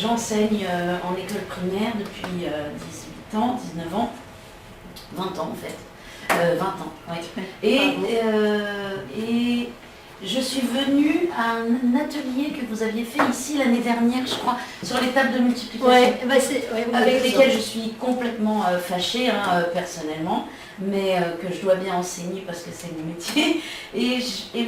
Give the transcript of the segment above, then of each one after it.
j'enseigne en école primaire depuis 18 ans, 19 ans, 20 ans en fait. 20 ans, oui. Et je suis venue à un atelier que vous aviez fait ici l'année dernière, je crois, sur les tables de multiplication, avec lesquelles je suis complètement fâchée, personnellement, mais que je dois bien enseigner parce que c'est mon métier. Et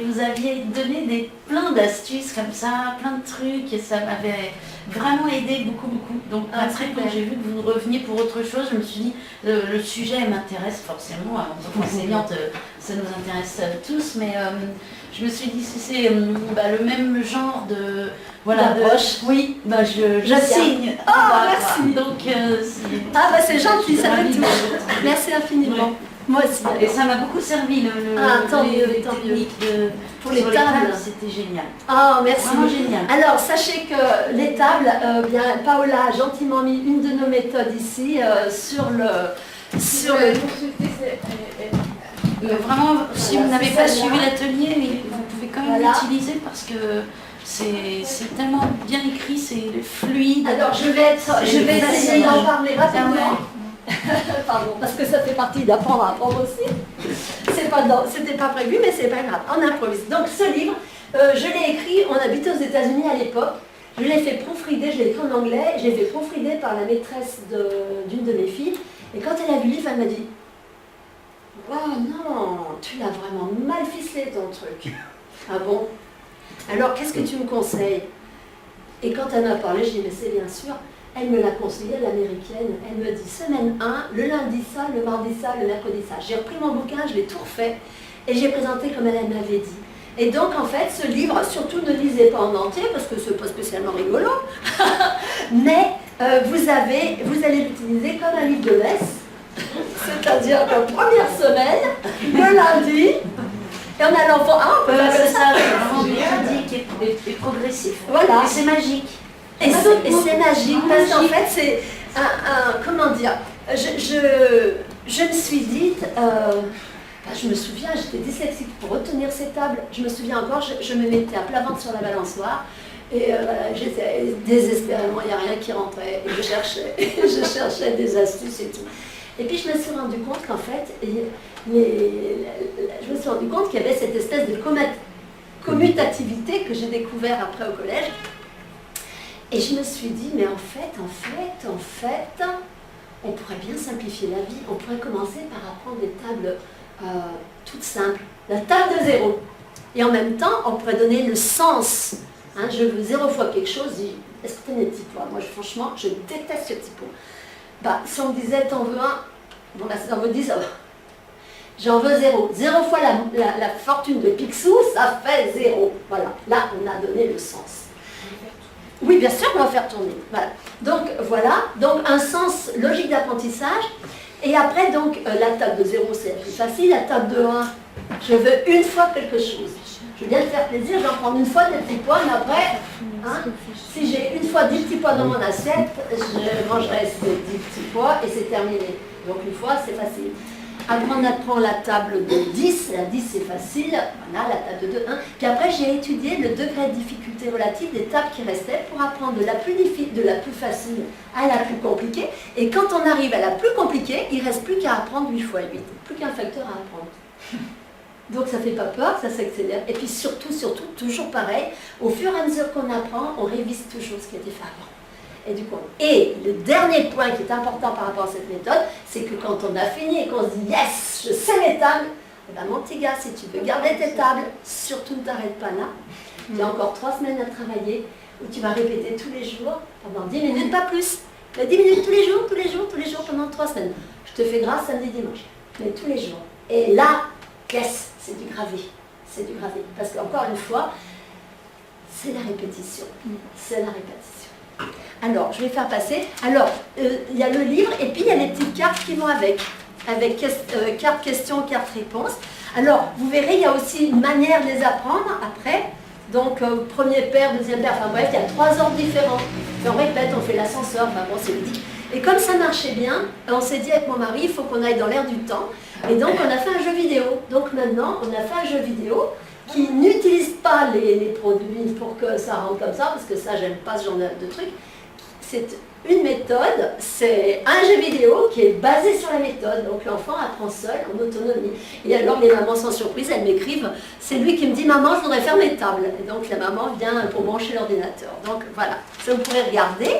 vous aviez donné plein d'astuces comme ça, plein de trucs, et ça m'avait vraiment aidé beaucoup, beaucoup. Donc après, quand j'ai vu que vous reveniez pour autre chose, je me suis dit, le sujet m'intéresse forcément. En tant qu'enseignante, ça nous intéresse tous, mais je me suis dit, si c'est le même genre de d'approche, oui, je signe. Merci. Donc, c'est gentil, ça me touche. Merci infiniment. Ouais. Moi aussi. Et ça m'a beaucoup servi, les techniques pour les tables. C'était génial. Ah, merci. Vraiment génial. Alors, sachez que les tables, Paola a gentiment mis une de nos méthodes ici sur le... Vraiment, si vous n'avez pas suivi l'atelier, vous pouvez quand même l'utiliser parce que c'est tellement bien écrit, c'est fluide. Alors, je vais essayer d'en parler rapidement. Pardon, parce que ça fait partie d'apprendre à apprendre aussi. C'était pas prévu, mais c'est pas grave, on improvise. Donc ce livre, je l'ai écrit, on habitait aux États-Unis à l'époque, je l'ai fait proofreader, je l'ai écrit en anglais, je l'ai fait proofreader par la maîtresse d'une de mes filles, et quand elle a vu le livre, elle m'a dit « Oh non, tu l'as vraiment mal ficelé ton truc. » Ah bon? Alors qu'est-ce que tu me conseilles? Et quand elle m'a parlé, je dis « Mais c'est bien sûr. » Elle me l'a conseillé, l'américaine. Elle me dit semaine 1, le lundi ça, le mardi ça, le mercredi ça. J'ai repris mon bouquin, je l'ai tout refait et j'ai présenté comme elle m'avait dit. Et donc en fait, ce livre, surtout ne lisez pas en entier parce que c'est pas spécialement rigolo, mais vous allez l'utiliser comme un livre de messe, c'est-à-dire que première semaine, le lundi, et on a l'enfant, c'est ça, vraiment méthodique et progressif. Voilà. Et c'est magique. Et c'est magique, parce qu'en fait, c'est comment dire, je me suis dit, je me souviens, j'étais dyslexique pour retenir ces tables, je me souviens encore, je me mettais à plat ventre sur la balançoire, et j'étais désespérément, il n'y a rien qui rentrait, et je cherchais des astuces et tout. Et puis je me suis rendu compte qu'en fait, je me suis rendu compte qu'il y avait cette espèce de commutativité que j'ai découvert après au collège. Et je me suis dit, mais en fait, on pourrait bien simplifier la vie. On pourrait commencer par apprendre des tables toutes simples. La table de 0. Et en même temps, on pourrait donner le sens. Hein, je veux 0 fois quelque chose, est-ce que tu as des petits pois? Moi, franchement, je déteste ce petit pot. Si on me disait, t'en veux un? Bon, là, ça veut dire, ça va. J'en veux 0. 0 fois la fortune de Picsou, ça fait 0. Voilà, là, on a donné le sens. Oui, bien sûr, on va faire tourner. Voilà. Donc un sens logique d'apprentissage. Et après, donc, la table de 0, c'est la plus facile. La table de 1, je veux une fois quelque chose. Je viens de faire plaisir, je vais en prendre une fois des petits pois, mais après, si j'ai une fois 10 petits pois dans mon assiette, je mangerai ces 10 petits pois et c'est terminé. Donc une fois, c'est facile. Après, on apprend la table de 10, la 10 c'est facile, voilà, la table de 2, 1. Puis après, j'ai étudié le degré de difficulté relative des tables qui restaient pour apprendre de la plus facile à la plus compliquée. Et quand on arrive à la plus compliquée, il ne reste plus qu'à apprendre 8 fois 8, plus qu'un facteur à apprendre. Donc ça ne fait pas peur, ça s'accélère. Et puis surtout, toujours pareil, au fur et à mesure qu'on apprend, on révise toujours ce qui a été fait avant. Et le dernier point qui est important par rapport à cette méthode, c'est que quand on a fini et qu'on se dit « Yes, je sais mes tables », mon petit gars, si tu veux garder tes tables, surtout ne t'arrête pas là. Tu as encore 3 semaines à travailler où tu vas répéter tous les jours, pendant 10 minutes, pas plus. Mais 10 minutes tous les jours, pendant 3 semaines. Je te fais grâce samedi, dimanche, mais tous les jours. Et là, yes, c'est du gravé. C'est du gravé. Parce qu'encore une fois, c'est la répétition. C'est la répétition. Alors, je vais faire passer. Alors, il y a le livre et puis il y a les petites cartes qui vont avec carte question, carte réponse. Alors, vous verrez, il y a aussi une manière de les apprendre après. Donc, premier paire, deuxième paire, enfin bref, il y a 3 ordres différents. Et on répète, on fait l'ascenseur, enfin bon, c'est ludique. Et comme ça marchait bien, on s'est dit avec mon mari, il faut qu'on aille dans l'air du temps. Et donc, on a fait un jeu vidéo. Donc maintenant, on a fait un jeu vidéo qui n'utilise pas les produits pour que ça rentre comme ça, parce que ça, j'aime pas ce genre de truc, c'est une méthode, c'est un jeu vidéo qui est basé sur la méthode. Donc l'enfant apprend seul, en autonomie. Et alors les mamans sans surprise, elles m'écrivent, c'est lui qui me dit, maman, je voudrais faire mes tables. Et donc la maman vient pour brancher l'ordinateur. Donc voilà, ça vous pourrez regarder.